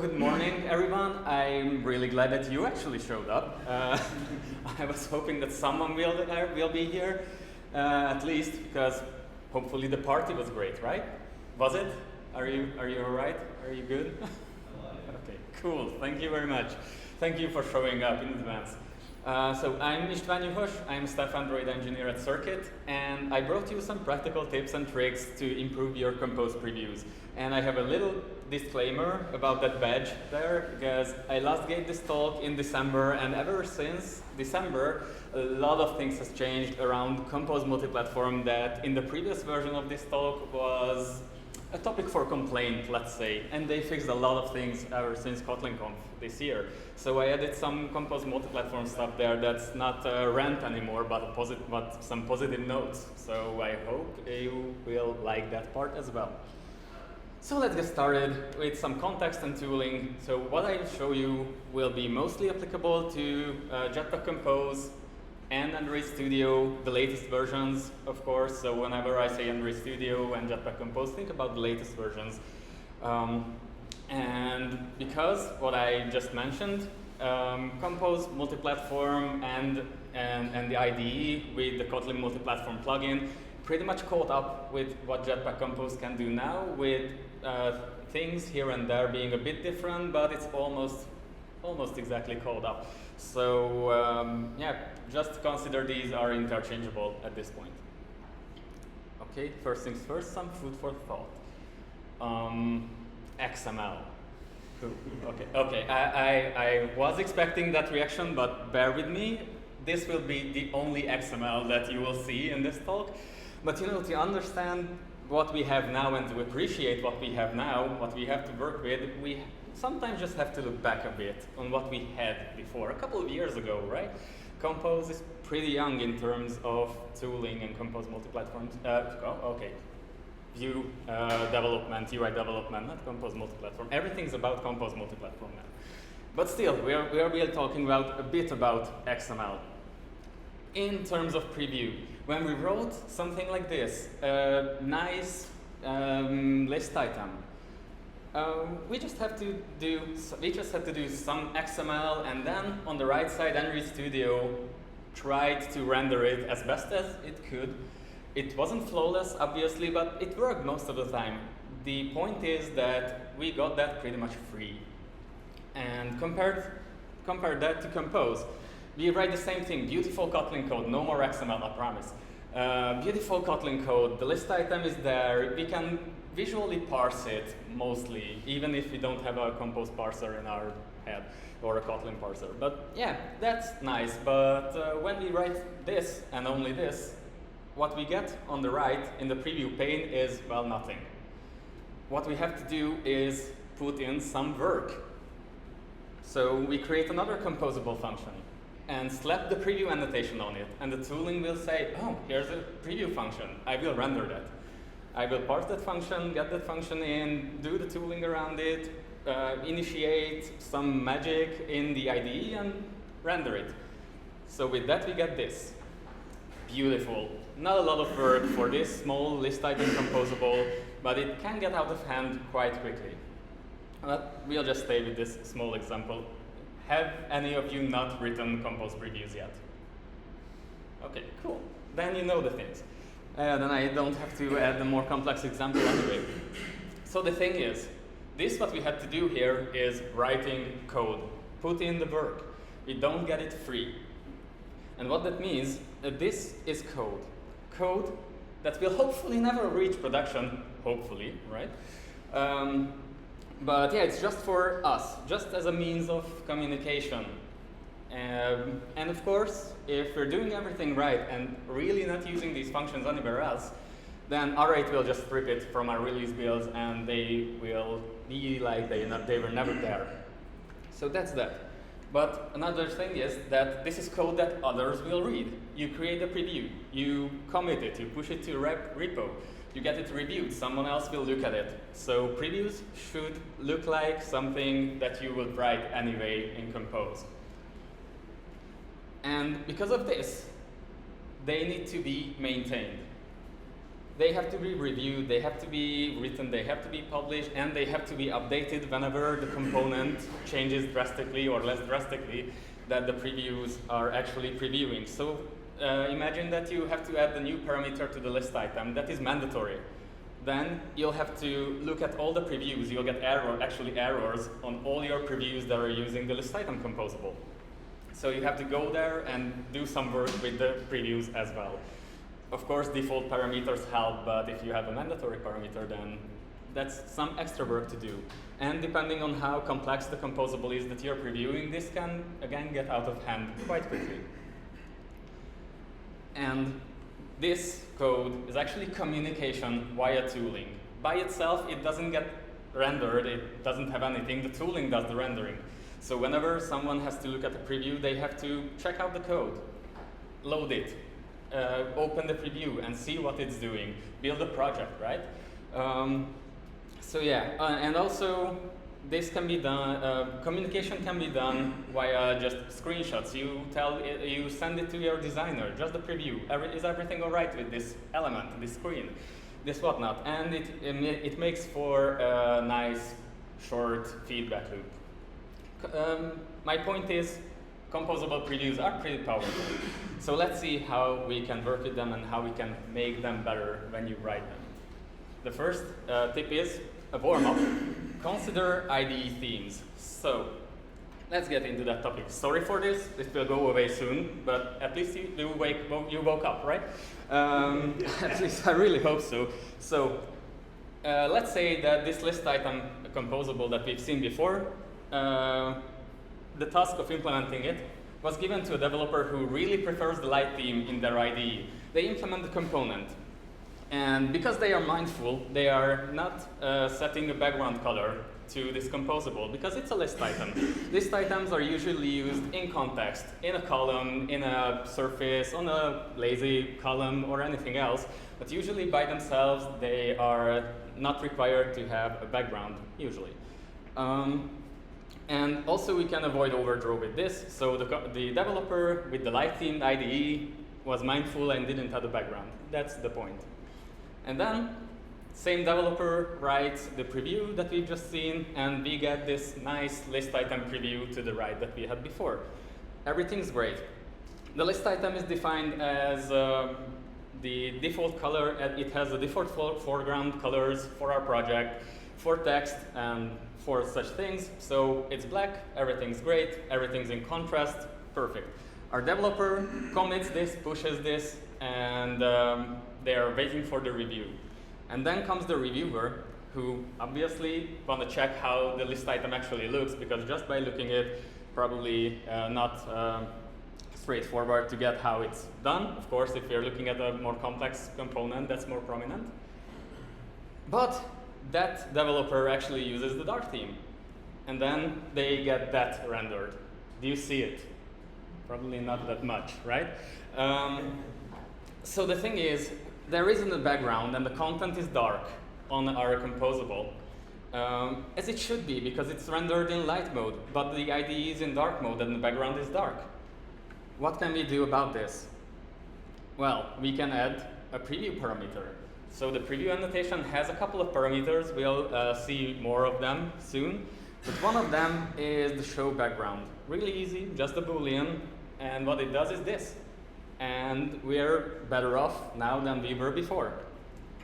Good morning, everyone. I'm really glad that you actually showed up. I was hoping that someone will be here, at least, because hopefully the party was great, right? Was it? Are you all right? Are you good? Okay, cool. Thank you very much. Thank you for showing up in advance. So I'm István Juhos. I'm a staff Android engineer at Circuit, and I brought you some practical tips and tricks to improve your Compose previews. And I have a little disclaimer about that badge there, because I last gave this talk in December, and ever since December, a lot of things has changed around Compose multi-platform that in the previous version of this talk was a topic for complaint, let's say, and they fixed a lot of things ever since KotlinConf this year. So I added some Compose multi-platform stuff there that's not a rant anymore, but some positive notes. So I hope you will like that part as well. So let's get started with some context and tooling. So what I show you will be mostly applicable to Jetpack Compose and Android Studio, the latest versions, of course. So whenever I say Android Studio and Jetpack Compose, think about the latest versions. And because what I just mentioned, Compose multi-platform and the IDE with the Kotlin multi-platform plugin pretty much caught up with what Jetpack Compose can do now, with things here and there being a bit different, but it's almost exactly caught up. So yeah, just consider these are interchangeable at this point. Okay, first things first, some food for thought. XML. Okay. I was expecting that reaction, but bear with me. This will be the only XML that you will see in this talk. But you know, to understand what we have now and to appreciate what we have now, what we have to work with, we sometimes just have to look back a bit on what we had before, a couple of years ago, right? Compose is pretty young in terms of tooling and Compose multi-platforms. View development, UI development, not Compose multi-platform. Everything's about Compose multi-platform now. But still, we are really talking about a bit about XML. In terms of preview, when we wrote something like this, a nice list item, we just had to do some XML, and then on the right side, Android Studio tried to render it as best as it could. It wasn't flawless, obviously, but it worked most of the time. The point is that we got that pretty much free. And compare that to Compose. We write the same thing, beautiful Kotlin code, no more XML, I promise. Beautiful Kotlin code, the list item is there, we can visually parse it mostly, even if we don't have a Compose parser in our head or a Kotlin parser. But yeah, that's nice, but when we write this and only this, what we get on the right in the preview pane is, well, nothing. What we have to do is put in some work. So we create another composable function and slap the preview annotation on it, and the tooling will say, oh, here's a preview function, I will render that. I will parse that function, get that function in, do the tooling around it, initiate some magic in the IDE and render it. So with that we get this. Beautiful. Not a lot of work for this small list item composable, but it can get out of hand quite quickly. But we'll just stay with this small example. Have any of you not written Compose previews yet? Okay, cool. Then you know the things. Then I don't have to add a more complex example anyway. So the thing is, what we had to do here is writing code. Put in the work. We don't get it free. And what that means, this is code. Code that will hopefully never reach production, hopefully, right? But yeah, it's just for us, just as a means of communication. And of course, if we're doing everything right and really not using these functions anywhere else, then R8 will just strip it from our release builds and they will be like they were never there. So that's that. But another thing is that this is code that others will read. You create a preview, you commit it, you push it to repo, you get it reviewed, someone else will look at it. So previews should look like something that you would write anyway in Compose. And because of this, they need to be maintained. they have to be reviewed, they have to be written, they have to be published, and they have to be updated whenever the component changes drastically or less drastically that the previews are actually previewing. So imagine that you have to add the new parameter to the list item. That is mandatory. Then you'll have to look at all the previews. You'll get errors on all your previews that are using the list item composable. So you have to go there and do some work with the previews as well. Of course, default parameters help, but if you have a mandatory parameter, then that's some extra work to do. And depending on how complex the composable is that you're previewing, this can, again, get out of hand quite quickly. And this code is actually communication via tooling. By itself, it doesn't get rendered, it doesn't have anything, the tooling does the rendering. So whenever someone has to look at a preview, they have to check out the code, load it, open the preview and see what it's doing, build a project, right? So yeah, and also this can be done, communication can be done via just screenshots. You send it to your designer, just the preview. Is everything all right with this element, this screen, this whatnot? And it makes for a nice, short feedback loop. My point is, composable previews are pretty powerful. So let's see how we can work with them and how we can make them better when you write them. The first tip is a warm-up. Consider IDE themes. So let's get into that topic. Sorry for this, it will go away soon, but at least you woke up, right? At least I really hope so. So let's say that this list item composable that we've seen before, the task of implementing it was given to a developer who really prefers the light theme in their IDE. They implement the component. And because they are mindful, they are not setting a background color to this composable because it's a list item. List items are usually used in context, in a column, in a surface, on a lazy column, or anything else. But usually by themselves, they are not required to have a background, usually. And also we can avoid overdraw with this. So the developer with the light themed IDE was mindful and didn't have a background. That's the point. And then, same developer writes the preview that we've just seen, and we get this nice list item preview to the right that we had before. Everything's great. The list item is defined as the default color. It has the default foreground colors for our project, for text, and for such things. So it's black, everything's great, everything's in contrast, perfect. Our developer commits this, pushes this, and they are waiting for the review. And then comes the reviewer, who obviously want to check how the list item actually looks, because just by looking at it, probably not straightforward to get how it's done. Of course, if you're looking at a more complex component, that's more prominent. But that developer actually uses the dark theme. And then they get that rendered. Do you see it? Probably not that much, right? So the thing is, there isn't a background and the content is dark on our composable, as it should be because it's rendered in light mode, but the IDE is in dark mode and the background is dark. What can we do about this? Well, we can add a preview parameter. So the preview annotation has a couple of parameters. We'll see more of them soon. But one of them is the show background. Really easy, just a Boolean. And what it does is this. And we're better off now than we were before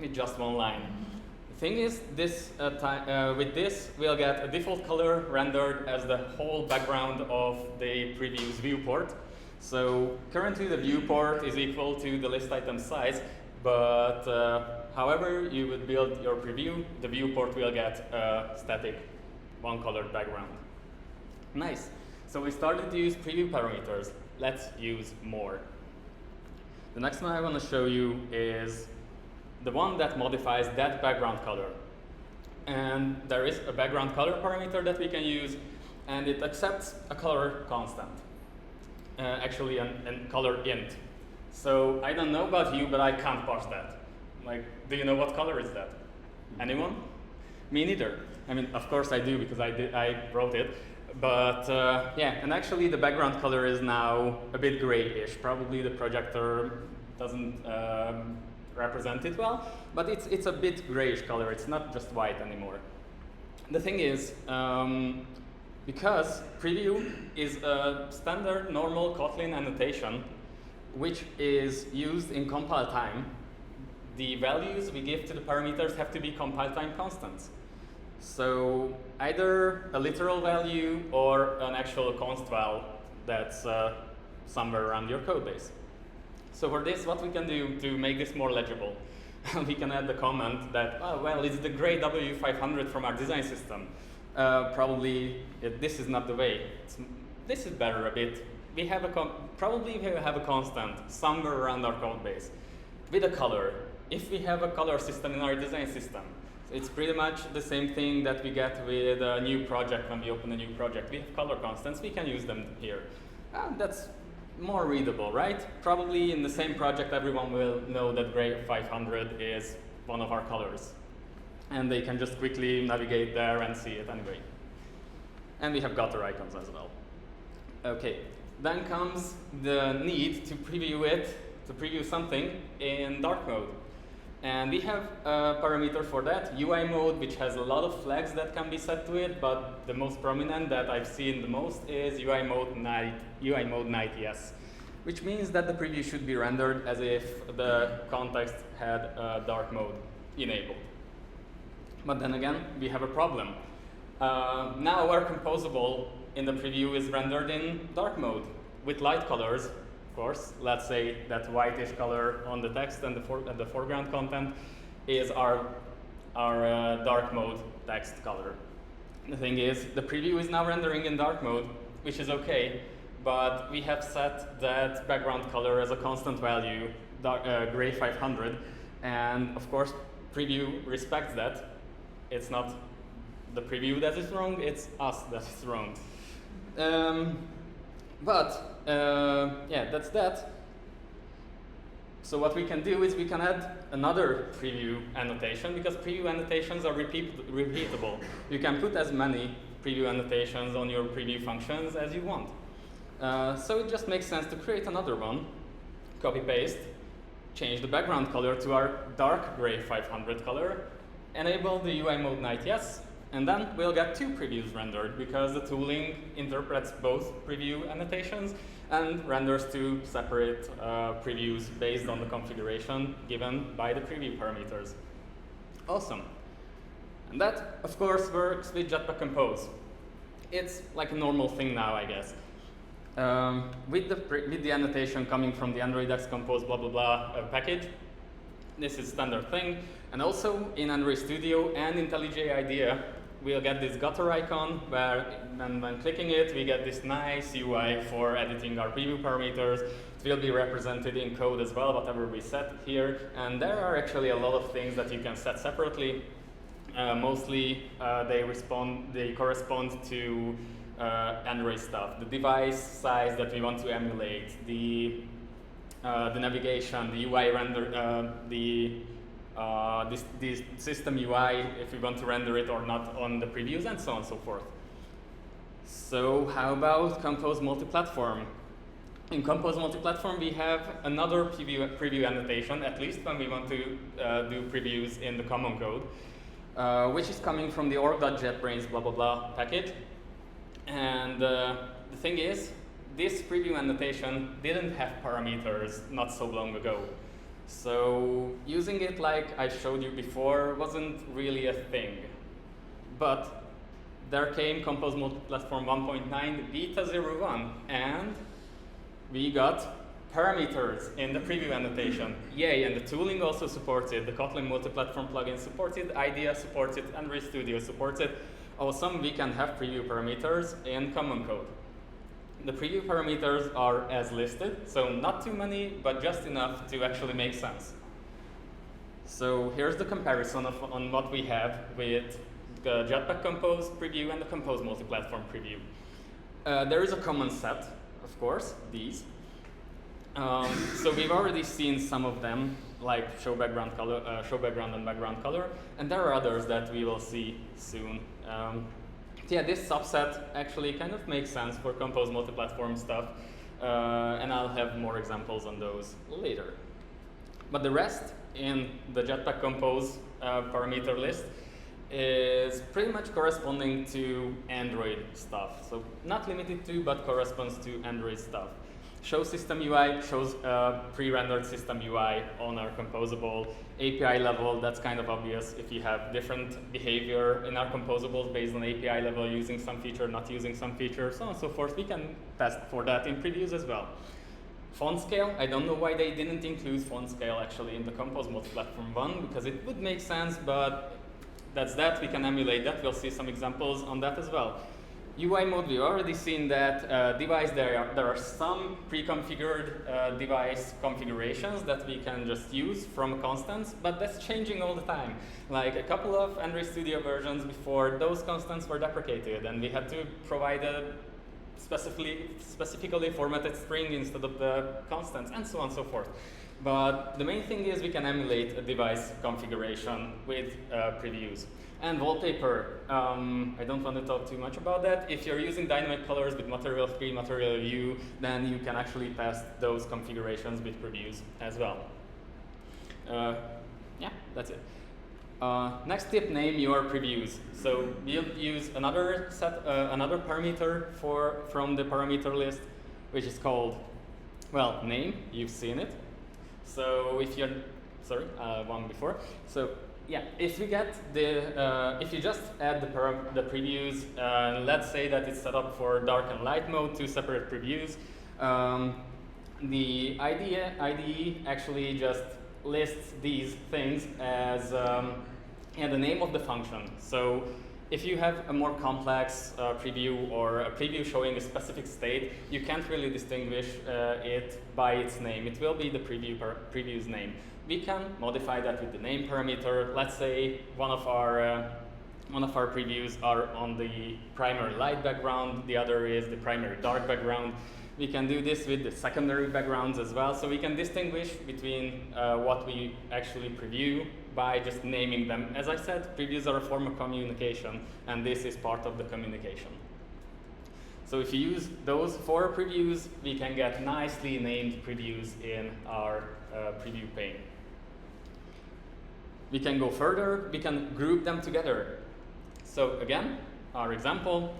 with just one line. The thing is, with this, we'll get a default color rendered as the whole background of the preview's viewport. So currently the viewport is equal to the list item size, but however you would build your preview, the viewport will get a static one-colored background. Nice. So we started to use preview parameters. Let's use more. The next one I want to show you is the one that modifies that background color. And there is a background color parameter that we can use, and it accepts a color constant. Actually, a color int. So I don't know about you, but I can't parse that. Like, do you know what color is that? Anyone? Me neither. I mean, of course I do because I wrote it. But yeah, and actually the background color is now a bit grayish. Probably the projector doesn't represent it well, but it's a bit grayish color. It's not just white anymore. The thing is, because preview is a standard normal Kotlin annotation, which is used in compile time, the values we give to the parameters have to be compile time constants. So either a literal value or an actual const val that's somewhere around your code base. So for this, what we can do to make this more legible, we can add the comment that, oh, well, it's the gray W500 from our design system. Probably this is not the way. This is better a bit. We have probably we have a constant somewhere around our code base with a color. If we have a color system in our design system, it's pretty much the same thing that we get with a new project when we open a new project. We have color constants, we can use them here. That's more readable, right? Probably in the same project everyone will know that gray 500 is one of our colors. And they can just quickly navigate there and see it anyway. And we have gutter icons as well. Okay, then comes the need to preview something in dark mode. And we have a parameter for that, UI mode, which has a lot of flags that can be set to it, but the most prominent that I've seen the most is UI mode night yes, which means that the preview should be rendered as if the context had dark mode enabled. But then again, we have a problem. Now our composable in the preview is rendered in dark mode with light colors. Of course, let's say that whitish color on the text and the foreground content is our dark mode text color. The thing is, the preview is now rendering in dark mode, which is okay, but we have set that background color as a constant value, gray 500, and of course, preview respects that. It's not the preview that is wrong, it's us that is wrong. Yeah, that's that. So what we can do is we can add another preview annotation, because preview annotations are repeatable. You can put as many preview annotations on your preview functions as you want. So it just makes sense to create another one, copy paste, change the background color to our dark gray 500 color, enable the UI mode night yes, and then we'll get two previews rendered because the tooling interprets both preview annotations and renders two separate previews based on the configuration given by the preview parameters. Awesome. And that, of course, works with Jetpack Compose. It's like a normal thing now, I guess. With the annotation coming from the Android X Compose blah blah blah package, this is standard thing. And also in Android Studio and IntelliJ IDEA, we'll get this gutter icon where when clicking it, we get this nice UI for editing our preview parameters. It will be represented in code as well, whatever we set here. And there are actually a lot of things that you can set separately. Mostly they correspond to Android stuff. The device size that we want to emulate, the navigation, the UI render, this system UI, if we want to render it or not on the previews, and so on and so forth. So how about Compose Multiplatform? In Compose Multiplatform, we have another preview annotation, at least when we want to do previews in the common code, which is coming from the org.jetbrains blah blah blah package. And the thing is, this preview annotation didn't have parameters not so long ago. So using it like I showed you before wasn't really a thing. But there came Compose Multiplatform 1.9 Beta 01, and we got parameters in the preview annotation. Yay, and the tooling also supports it. The Kotlin Multiplatform plugin supports it, IDEA supports it, Android Studio supports it. Awesome, we can have preview parameters in common code. The preview parameters are as listed, so not too many, but just enough to actually make sense. So here's the comparison on what we have with the Jetpack Compose Preview and the Compose Multiplatform Preview. There is a common set, of course, these. So we've already seen some of them, like show background and background color, and there are others that we will see soon. Yeah, this subset actually kind of makes sense for Compose Multiplatform stuff, and I'll have more examples on those later. But the rest in the Jetpack Compose parameter list is pretty much corresponding to Android stuff. So not limited to, but corresponds to Android stuff. Show system UI shows pre-rendered system UI on our composable. API level, that's kind of obvious if you have different behavior in our composables based on API level, using some feature, not using some feature, so on and so forth. We can test for that in previews as well. Font scale, I don't know why they didn't include font scale actually in the Compose multi-platform one, because it would make sense, but that's that. We can emulate that. We'll see some examples on that as well. UI mode, we've already seen that device, there are some pre-configured device configurations that we can just use from constants, but that's changing all the time. Like a couple of Android Studio versions before, those constants were deprecated, and we had to provide a specifically formatted string instead of the constants, and so on and so forth. But the main thing is we can emulate a device configuration with previews. And wallpaper, I don't want to talk too much about that. If you're using dynamic colors with Material 3, Material View, then you can actually test those configurations with previews as well. Yeah, that's it. Next tip, name your previews. So we'll use another parameter from the parameter list, which is called, well, name. You've seen it. So if you're, sorry, one before. So yeah, if we get the, if you just add the previews, let's say that it's set up for dark and light mode, two separate previews. The IDE actually just lists these things as the name of the function. So if you have a more complex preview or a preview showing a specific state, you can't really distinguish it by its name. It will be the preview's name. We can modify that with the name parameter. Let's say one of our previews are on the primary light background, the other is the primary dark background. We can do this with the secondary backgrounds as well, so we can distinguish between what we actually preview by just naming them. As I said, previews are a form of communication, and this is part of the communication. So if you use those 4 previews, we can get nicely named previews in our preview pane. We can go further, we can group them together. So again, our example,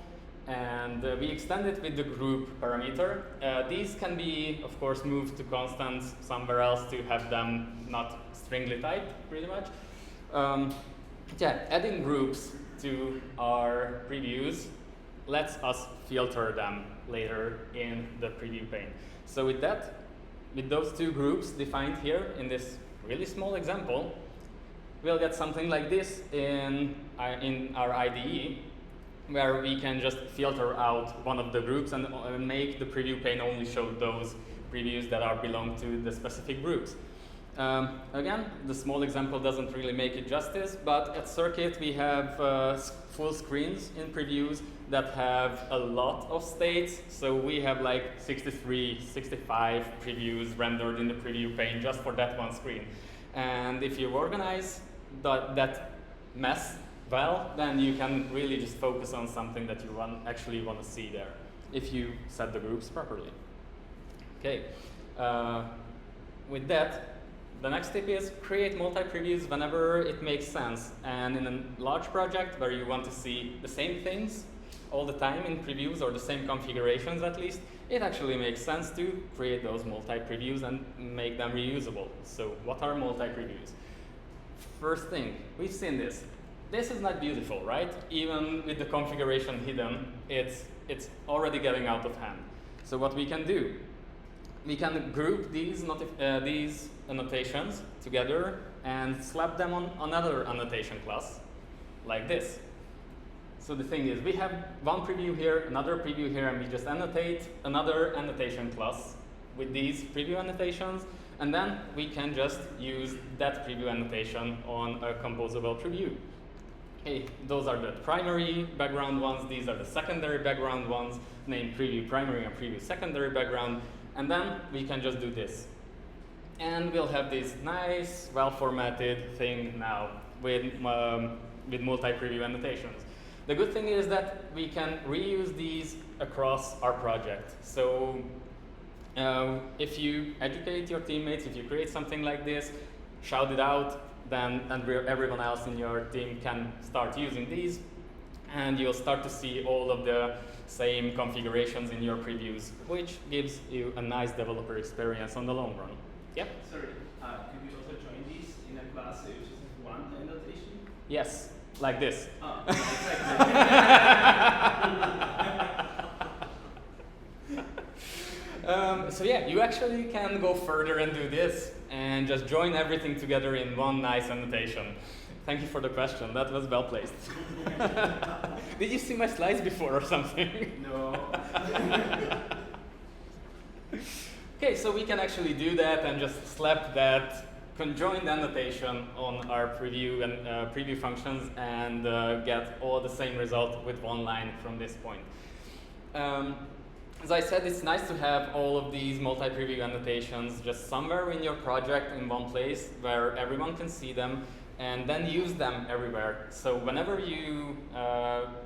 and we extend it with the group parameter. These can be, of course, moved to constants somewhere else to have them not stringly typed, pretty much. Yeah, adding groups to our previews lets us filter them later in the preview pane. So with that, with those 2 groups defined here in this really small example, we'll get something like this in our IDE, where we can just filter out one of the groups and make the preview pane only show those previews that belong to the specific groups. Again, the small example doesn't really make it justice, but at Circuit we have full screens in previews that have a lot of states. So we have like 63, 65 previews rendered in the preview pane just for that one screen. And if you organize that mess well, then you can really just focus on something that you actually want to see there, if you set the groups properly. Okay, with that, the next tip is create multi-previews whenever it makes sense. And in a large project where you want to see the same things all the time in previews, or the same configurations at least, it actually makes sense to create those multi-previews and make them reusable. So what are multi-previews? First thing, we've seen this. This is not beautiful, right? Even with the configuration hidden, it's already getting out of hand. So what we can do, we can group these annotations together and slap them on another annotation class, like this. So the thing is, we have one preview here, another preview here, and we just annotate another annotation class with these preview annotations, and then we can just use that preview annotation on a composable preview. Okay, those are the primary background ones, these are the secondary background ones, named preview primary and preview secondary background, and then we can just do this. And we'll have this nice, well-formatted thing now with multi-preview annotations. The good thing is that we can reuse these across our project. So if you educate your teammates, if you create something like this, shout it out, then everyone else in your team can start using these, and you'll start to see all of the same configurations in your previews, which gives you a nice developer experience on the long run. Yep? Sorry, could we also join these in a class which is one annotation? Yes, like this. Oh, exactly. So yeah, you actually can go further and do this, and just join everything together in one nice annotation. Thank you for the question. That was well placed. Did you see my slides before or something? No. Okay, so we can actually do that and just slap that conjoined annotation on our preview and preview functions and get all the same result with one line from this point. As I said, it's nice to have all of these multi-preview annotations just somewhere in your project in one place where everyone can see them, and then use them everywhere. So whenever you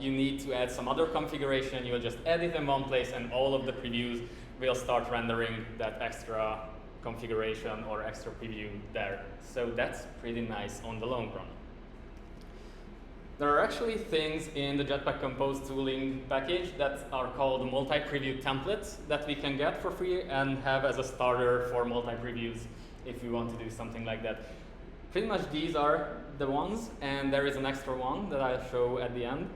need to add some other configuration, you'll just add it in one place, and all of the previews will start rendering that extra configuration or extra preview there. So that's pretty nice on the long run. There are actually things in the Jetpack Compose tooling package that are called multi-preview templates that we can get for free and have as a starter for multi-previews if you want to do something like that. Pretty much these are the ones, and there is an extra one that I'll show at the end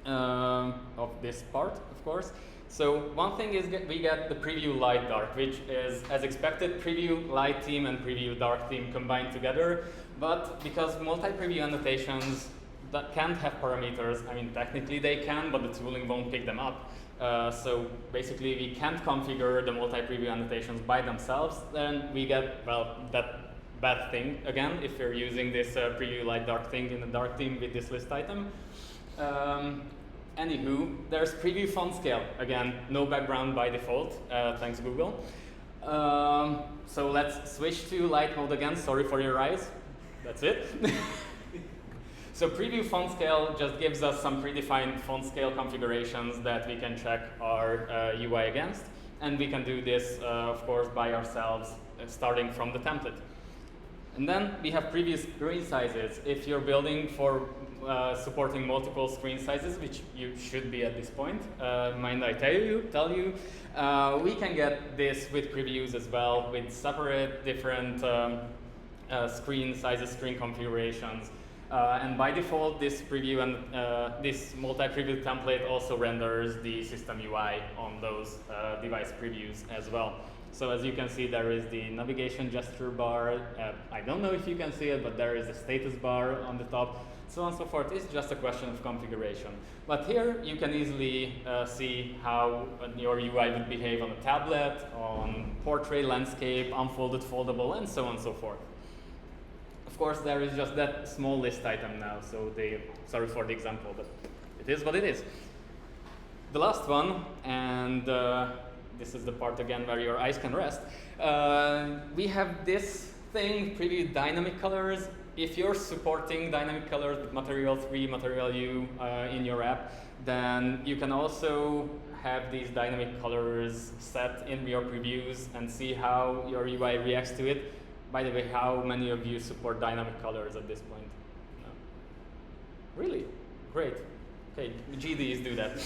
of this part, of course. So one thing is we get the preview light dark, which is, as expected, preview light theme and preview dark theme combined together. But because multi-preview annotations that can't have parameters, I mean, technically they can, but the tooling won't pick them up. So basically, we can't configure the multi-preview annotations by themselves. Then we get, well, that bad thing again if you're using this preview light dark thing in the dark theme with this list item. Anywho, there's preview font scale. Again, no background by default, thanks Google. So let's switch to light mode again. Sorry for your eyes. That's it. So preview font scale just gives us some predefined font scale configurations that we can check our UI against. And we can do this, of course, by ourselves, starting from the template. And then we have preview screen sizes. If you're building for supporting multiple screen sizes, which you should be at this point, mind I tell you, we can get this with previews as well, with separate different screen sizes, screen configurations. And by default, this preview and this multi-preview template also renders the system UI on those device previews as well. So as you can see, there is the navigation gesture bar. I don't know if you can see it, but there is a status bar on the top, so on and so forth. It's just a question of configuration. But here you can easily see how your UI would behave on a tablet, on portrait, landscape, unfolded, foldable, and so on and so forth. Of course, there is just that small list item now, so sorry for the example, but it is what it is. The last one, and this is the part again where your eyes can rest. We have this thing, preview dynamic colors. If you're supporting dynamic colors with Material 3, Material U in your app, then you can also have these dynamic colors set in your previews and see how your UI reacts to it. By the way, how many of you support dynamic colors at this point? No. Really? Great. Okay, GDs do that.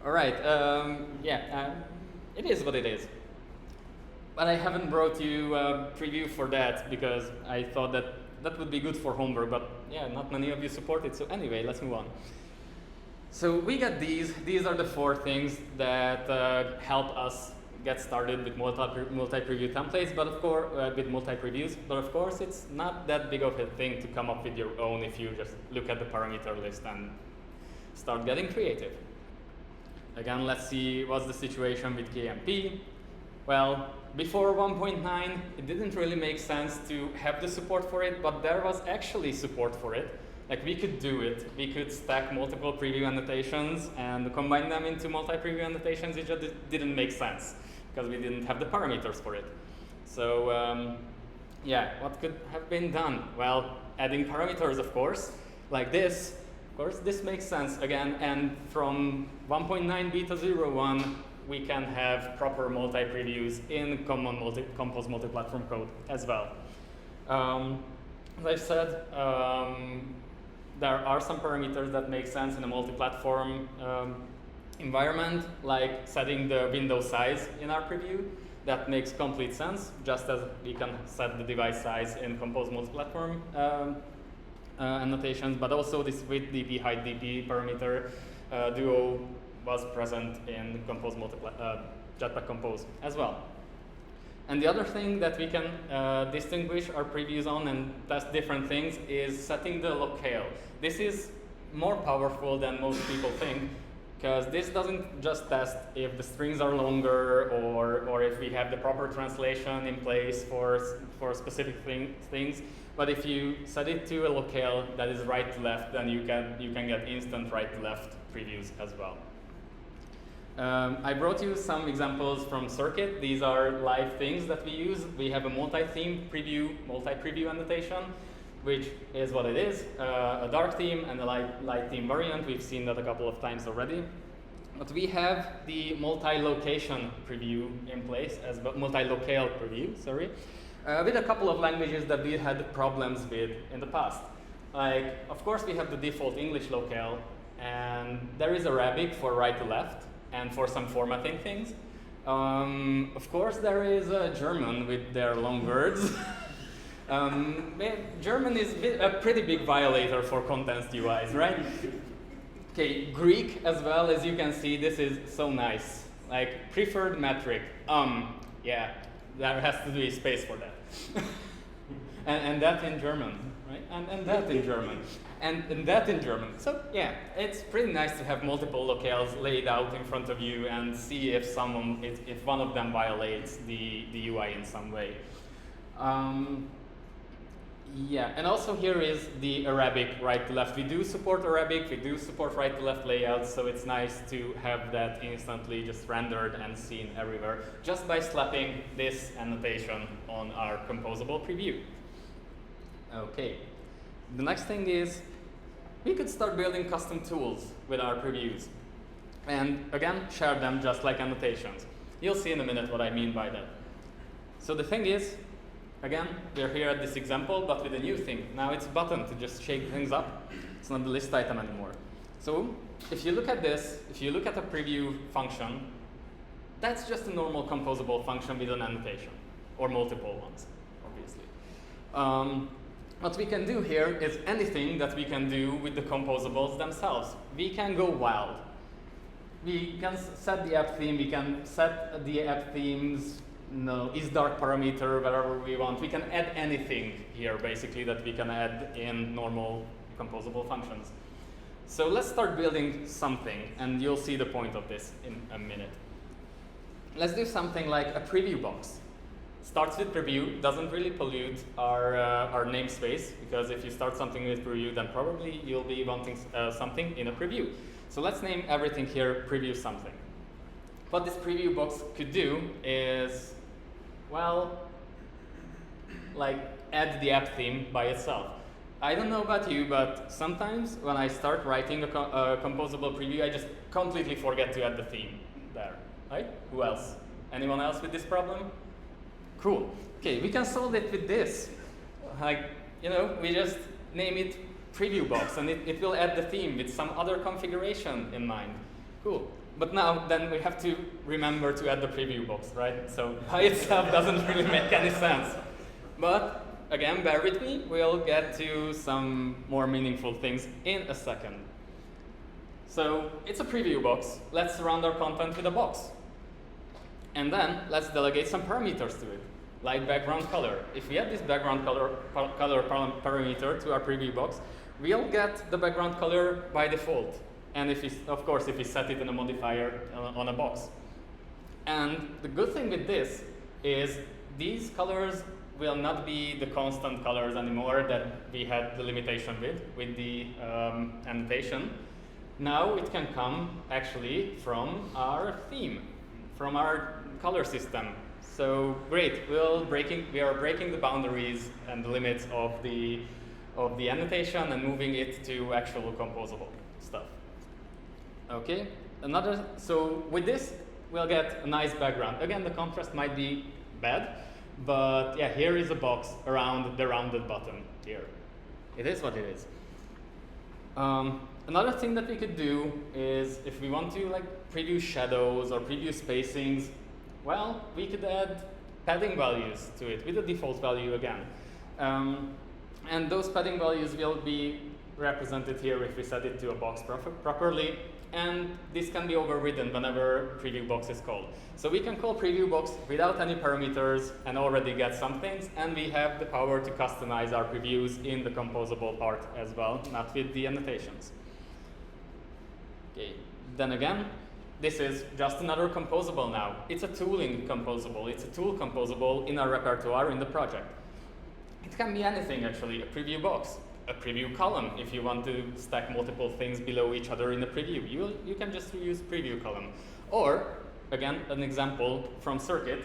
All right, it is what it is. But I haven't brought you a preview for that because I thought that would be good for homework, but yeah, not many of you support it. So anyway, let's move on. So we got these. These are the 4 things that help us get started with multi-preview templates, but of course, with multi-previews. But of course, it's not that big of a thing to come up with your own if you just look at the parameter list and start getting creative. Again, let's see what's the situation with KMP. Well, before 1.9, it didn't really make sense to have the support for it, but there was actually support for it. Like, we could do it. We could stack multiple preview annotations and combine them into multi-preview annotations. It just didn't make sense because we didn't have the parameters for it. So, yeah, what could have been done? Well, adding parameters, of course, like this. Of course, this makes sense again. And from 1.9 beta 01, we can have proper multi-previews in common compose multi-platform code as well. As I said, there are some parameters that make sense in a multi-platform environment, like setting the window size in our preview. That makes complete sense, just as we can set the device size in compose multi-platform annotations, but also this width dp, height dp parameter duo was present in compose Jetpack Compose as well. And the other thing that we can distinguish our previews on and test different things is setting the locale. This is more powerful than most people think, because this doesn't just test if the strings are longer or if we have the proper translation in place for specific things. But if you set it to a locale that is right to left, then you can get instant right to left previews as well. I brought you some examples from Circuit. These are live things that we use. We have a multi-theme preview, multi-preview annotation, which is what it is, a dark theme and a light theme variant. We've seen that a couple of times already. But we have the multi-location preview in place, as well, multi-locale preview, sorry, with a couple of languages that we had problems with in the past. Like, of course, we have the default English locale, and there is Arabic for right to left, and for some formatting things. Of course, there is German with their long words. German is a pretty big violator for content UIs, right? Okay, Greek as well, as you can see, this is so nice. Like, preferred metric, yeah, there has to be space for that. and that in German, right? And that in German. And that in German. So yeah, it's pretty nice to have multiple locales laid out in front of you and see if one of them violates the UI in some way. Yeah, and also here is the Arabic right to left. We do support Arabic, we do support right to left layouts, so it's nice to have that instantly just rendered and seen everywhere, just by slapping this annotation on our composable preview. Okay, the next thing is, we could start building custom tools with our previews. And again, share them just like annotations. You'll see in a minute what I mean by that. So the thing is, again, we're here at this example, but with a new thing. Now it's a button to just shake things up. It's not the list item anymore. So if you look at this, if you look at a preview function, that's just a normal composable function with an annotation, or multiple ones, obviously. What we can do here is anything that we can do with the composables themselves. We can go wild. We can set the app theme, we can set the app theme's isDark parameter wherever we want. We can add anything here, basically, that we can add in normal composable functions. So let's start building something, and you'll see the point of this in a minute. Let's do something like a preview box. Starts with preview, doesn't really pollute our namespace, because if you start something with preview, then probably you'll be wanting something in a preview. So let's name everything here preview something. What this preview box could do is, well, like add the app theme by itself. I don't know about you, but sometimes when I start writing a composable preview, I just completely forget to add the theme there, right? Who else? Anyone else with this problem? Cool. Okay, we can solve it with this. Like, we just name it preview box, and it will add the theme with some other configuration in mind. Cool. But now, then we have to remember to add the preview box, right? So by itself doesn't really make any sense. But again, bear with me. We'll get to some more meaningful things in a second. So it's a preview box. Let's surround our content with a box. And then let's delegate some parameters to it, like background color. If we add this background color parameter to our preview box, we'll get the background color by default. And of course, if we set it in a modifier on a box. And the good thing with this is these colors will not be the constant colors anymore that we had the limitation with the annotation. Now it can come actually from our theme, from our color system. So great, we are breaking the boundaries and the limits of the annotation and moving it to actual composable stuff. Okay, so with this, we'll get a nice background. Again, the contrast might be bad, but yeah, here is a box around the rounded bottom here. It is what it is. Another thing that we could do is if we want to like preview shadows or preview spacings, well, we could add padding values to it with the default value again. And those padding values will be represented here if we set it to a box properly. And this can be overridden whenever preview box is called. So we can call preview box without any parameters and already get some things, and we have the power to customize our previews in the composable part as well, not with the annotations. Okay, then again, this is just another composable now. It's a tooling composable. It's a tool composable in our repertoire in the project. It can be anything actually, a preview box, a preview column. If you want to stack multiple things below each other in the preview, you can just use preview column. Or, again, an example from Circuit,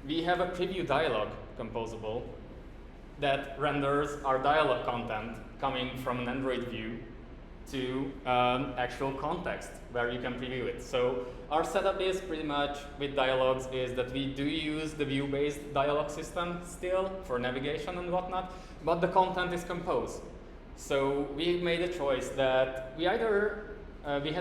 we have a preview dialog composable that renders our dialog content coming from an Android view to actual context where you can preview it. So our setup is pretty much with dialogues is that we do use the view-based dialog system still for navigation and whatnot, but the content is composed. So we made a choice that we had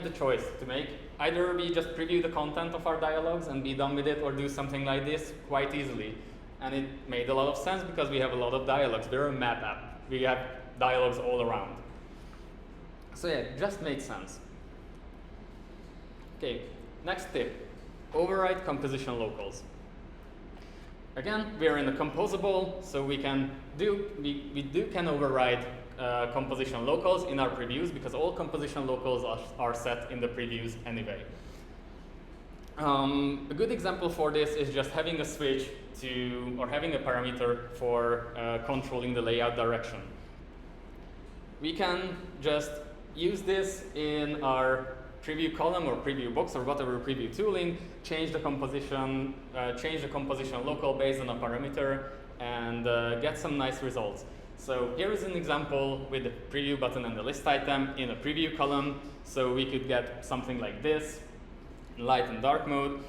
a choice to make. Either we just preview the content of our dialogues and be done with it, or do something like this quite easily. And it made a lot of sense because we have a lot of dialogues. We're a map app. We have dialogues all around. So yeah, it just makes sense. Okay, next tip, override composition locals. Again, we're in a composable, so we can can override composition locals in our previews because all composition locals are set in the previews anyway. A good example for this is just having a switch to, or having a parameter for controlling the layout direction. We can just use this in our preview column or preview box or whatever preview tooling, change the composition local based on a parameter, and get some nice results. So here is an example with the preview button and the list item in a preview column. So we could get something like this, light and dark mode.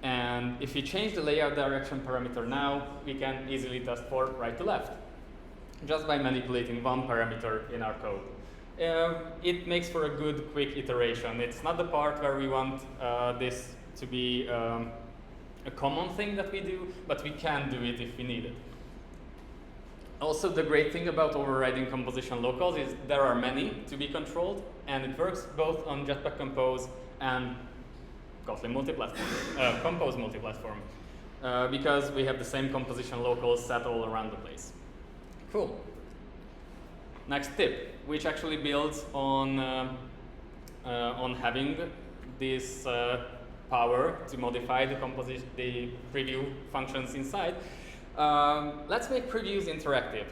And if we change the layout direction parameter now, we can easily test for right to left, just by manipulating one parameter in our code. It makes for a good, quick iteration. It's not the part where we want this to be a common thing that we do, but we can do it if we need it. Also, the great thing about overriding composition locals is there are many to be controlled, and it works both on Jetpack Compose and Kotlin multi-platform, Compose multi-platform, because we have the same composition locals set all around the place. Cool. Next tip, which actually builds on having this power to modify the preview functions inside. Let's make previews interactive.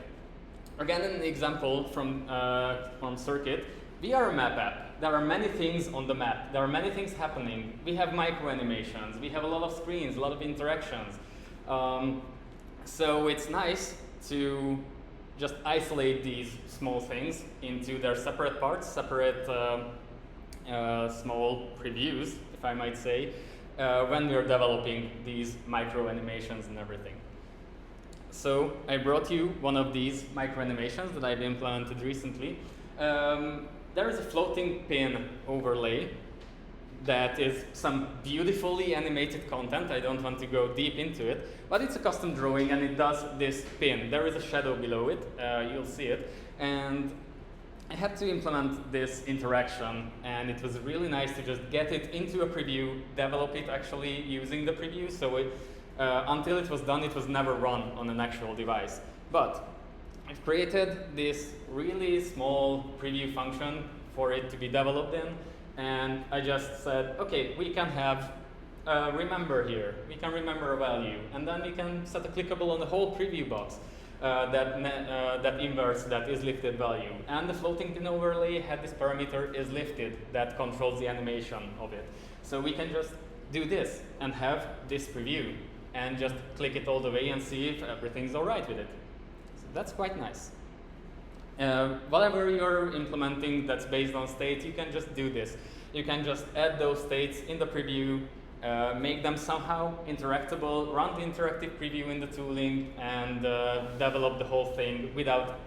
Again, an example from Circuit. We are a map app. There are many things on the map. There are many things happening. We have micro animations. We have a lot of screens, a lot of interactions. So it's nice to just isolate these small things into their separate parts, separate small previews, if I might say, when we're developing these micro animations and everything. So I brought you one of these micro animations that I've implemented recently. There is a floating pin overlay that is some beautifully animated content. I don't want to go deep into it, but it's a custom drawing and it does this pin. There is a shadow below it, you'll see it. And I had to implement this interaction, and it was really nice to just get it into a preview, develop it actually using the preview, so until it was done, it was never run on an actual device. But I've created this really small preview function for it to be developed in, and I just said, okay, we can have remember here. We can remember a value, and then we can set a clickable on the whole preview box that inverts that is lifted value. And the floating pin overlay had this parameter is lifted that controls the animation of it. So we can just do this and have this preview and just click it all the way and see if everything's all right with it. So that's quite nice. Whatever you're implementing that's based on state, you can just do this. You can just add those states in the preview make them somehow interactable, run the interactive preview in the tooling, and develop the whole thing without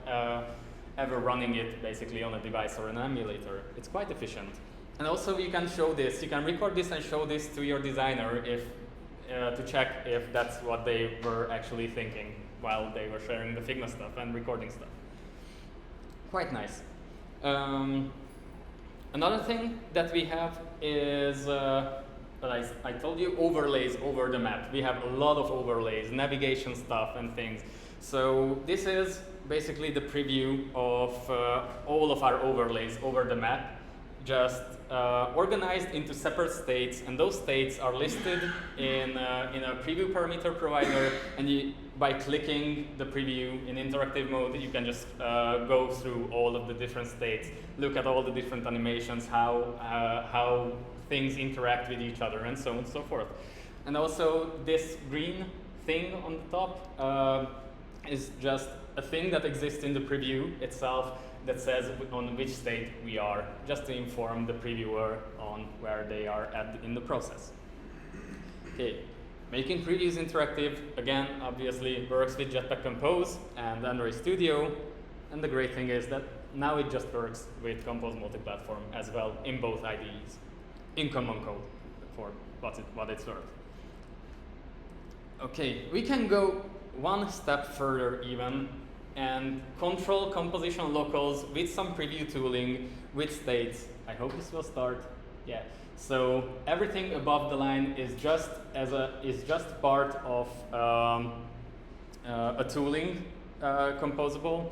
ever running it basically on a device or an emulator. It's quite efficient. And also you can show this, you can record this and show this to your designer if, to check if that's what they were actually thinking while they were sharing the Figma stuff and recording stuff. Quite nice. Another thing that we have is, I told you, overlays over the map. We have a lot of overlays, navigation stuff and things. So this is basically the preview of all of our overlays over the map, just organized into separate states, and those states are listed in a preview parameter provider, and by clicking the preview in interactive mode, you can just go through all of the different states, look at all the different animations, how things interact with each other, and so on and so forth. And also this green thing on the top is just a thing that exists in the preview itself that says on which state we are, just to inform the previewer on where they are at in the process. Okay, making previews interactive, again, obviously works with Jetpack Compose and Android Studio, and the great thing is that now it just works with Compose multi-platform as well in both IDEs, in common code for what it's worth. Okay, we can go one step further even and control composition locals with some preview tooling with states. I hope this will start. Yeah. So everything above the line is just part of a tooling composable,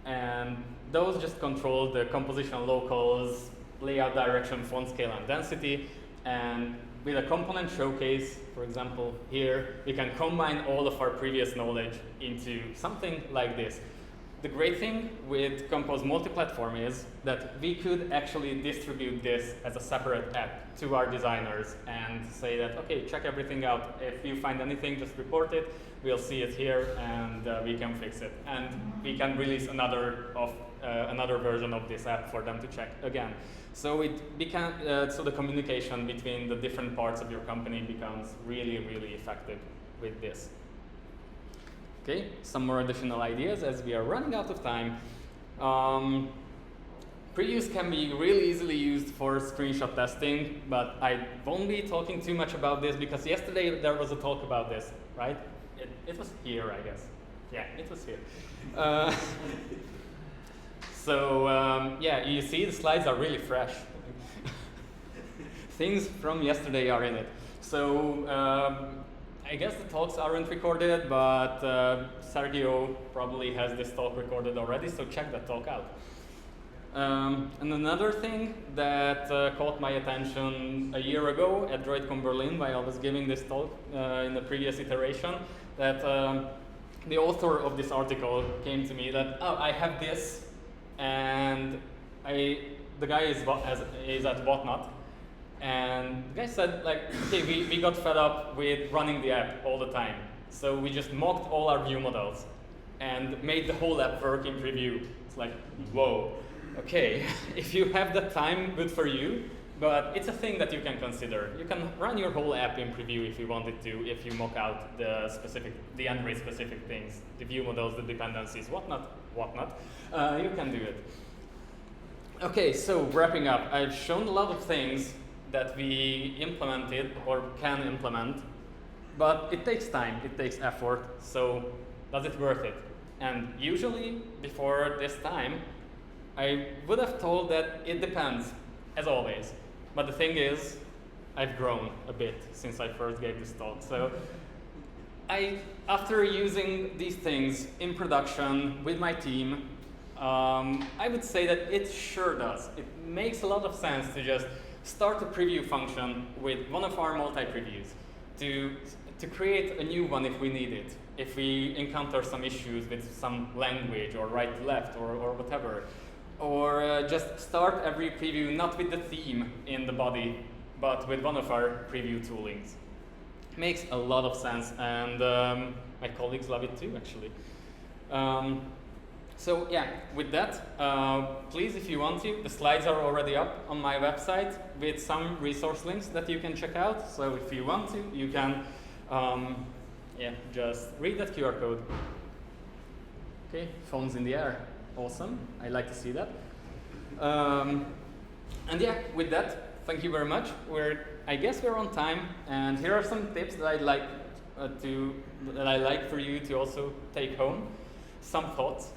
and those just control the composition locals, layout direction, font scale, and density. And with a component showcase, for example, here, we can combine all of our previous knowledge into something like this. The great thing with Compose multi-platform is that we could actually distribute this as a separate app to our designers and say that, okay, check everything out. If you find anything, just report it. We'll see it here, and we can fix it. And we can release another version of this app for them to check again. So so the communication between the different parts of your company becomes really, really effective with this. Okay, some more additional ideas as we are running out of time. Previews can be really easily used for screenshot testing, but I won't be talking too much about this because yesterday there was a talk about this, right? It was here, I guess. Yeah, it was here. Yeah, you see the slides are really fresh. Things from yesterday are in it. So I guess the talks aren't recorded, but Sergio probably has this talk recorded already, so check that talk out. And another thing that caught my attention a year ago at droidcon Berlin, while I was giving this talk in the previous iteration, that the author of this article came to me that, oh, I have this, and the guy is at Whatnot, and the guy said, like, okay, we got fed up with running the app all the time, so we just mocked all our view models and made the whole app work in preview. It's like, whoa, okay, if you have the time, good for you, but it's a thing that you can consider. You can run your whole app in preview if you wanted to, if you mock out the Android specific things, the view models, the dependencies, whatnot. You can do it. Okay, so wrapping up, I've shown a lot of things that we implemented or can implement, but it takes time, it takes effort, so does it worth it? And usually, before this time, I would have told that it depends, as always. But the thing is, I've grown a bit since I first gave this talk. So after using these things in production with my team, I would say that it sure does. It makes a lot of sense to just start a preview function with one of our multi-previews to create a new one if we need it, if we encounter some issues with some language or right to left or whatever. Or just start every preview not with the theme in the body, but with one of our preview toolings. Makes a lot of sense, and my colleagues love it too, actually. So yeah, with that, please, if you want to, the slides are already up on my website with some resource links that you can check out. So if you want to, you can just read that QR code. Okay, phones in the air. Awesome. I like to see that. And yeah, with that, thank you very much. I guess we're on time, and here are some tips that I'd like for you to also take home. Some thoughts.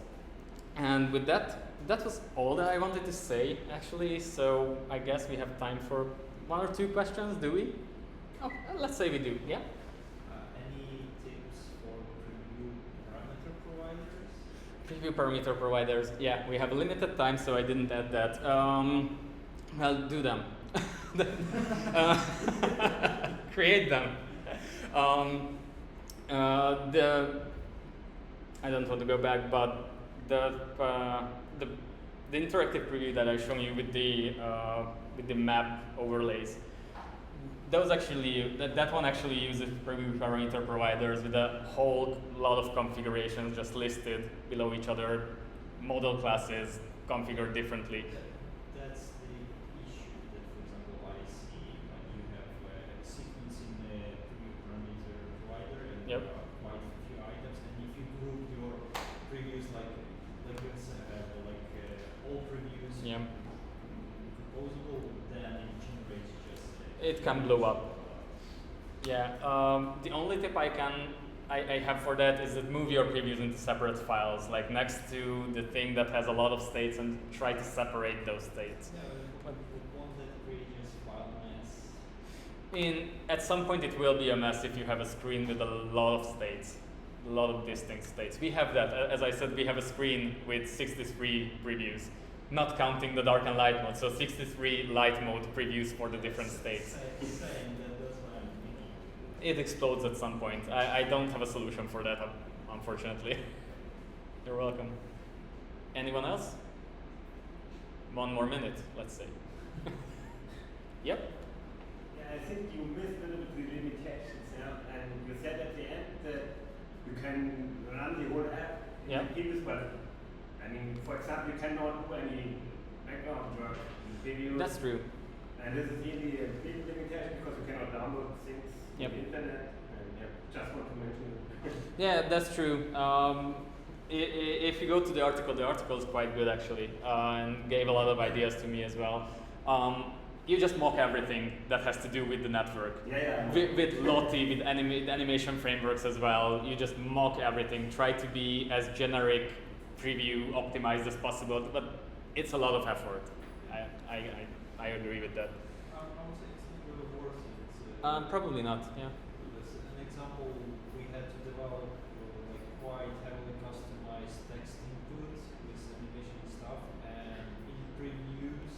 And with that was all that I wanted to say, actually. So I guess we have time for 1 or 2 questions, do we? Oh, let's say we do, yeah? Any tips for preview parameter providers? Preview parameter providers, yeah, we have a limited time, so I didn't add that. Well, do them. Create them. I don't want to go back, but the interactive preview that I've shown you with the map overlays, those actually that one actually uses preview parameter providers with a whole lot of configurations just listed below each other, model classes configured differently. That's the issue that, for example, I see when you have a sequence in the preview parameter provider and Yep. quite a few items, and if you group your previews like all previews Yeah. composable, then it generates just It can blow up. Yeah. The only tip I have for that is that move your previews into separate files, like next to the thing that has a lot of states, and try to separate those states. but won't that create just file mess? At some point it will be a mess if you have a screen with a lot of states, a lot of distinct states. We have that. As I said, we have a screen with 63 previews, not counting the dark and light mode. So 63 light mode previews for the different states. That's what I'm thinking. It explodes at some point. I don't have a solution for that, unfortunately. You're welcome. Anyone else? 1 more minute, let's say. Yep. Yeah, I think you missed a little bit the limitations, yeah? And you said at the end that you can run the whole app in Yeah. previews, but I mean, for example, you cannot do any background work in previews. That's true. And this is really a big limitation because you cannot download things Yep. on the internet. And yeah, just want to mention it. Yeah, that's true. If you go to the article is quite good actually, and gave a lot of ideas to me as well. You just mock everything that has to do with the network. Yeah. With Lottie, with animation frameworks as well, you just mock everything. Try to be as generic preview optimized as possible, but it's a lot of effort. I agree with that. I would say it's not really worth it. Probably not, yeah. As an example, we had to develop quite heavily customized text inputs with animation stuff, and in previews,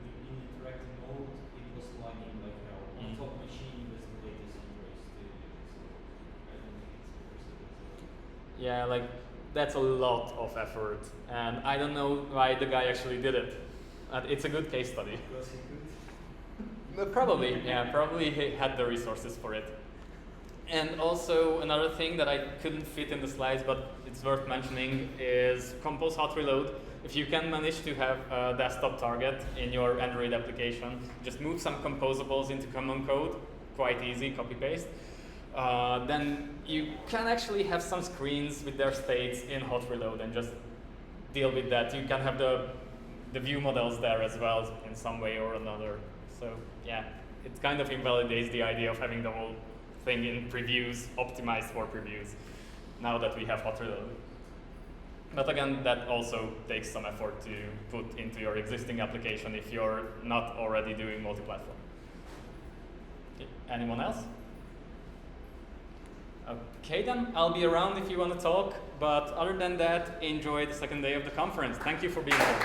in interactive mode, it was lagging like hell. On top machine with the latest Android studio, so I don't think it's worth it. Yeah, like that's a lot of effort, and I don't know why the guy actually did it. It's a good case study. Because he could. But probably, yeah, probably he had the resources for it. And also another thing that I couldn't fit in the slides, but it's worth mentioning, is Compose Hot Reload. If you can manage to have a desktop target in your Android application, just move some composables into common code, quite easy, copy paste. Then you can actually have some screens with their states in Hot Reload and just deal with that. You can have the view models there as well in some way or another. So yeah, it kind of invalidates the idea of having the whole thing in previews, optimized for previews, now that we have Hot Reload. But again, that also takes some effort to put into your existing application if you're not already doing multi-platform. Okay. Anyone else? Okay then, I'll be around if you want to talk, but other than that, enjoy the second day of the conference. Thank you for being here.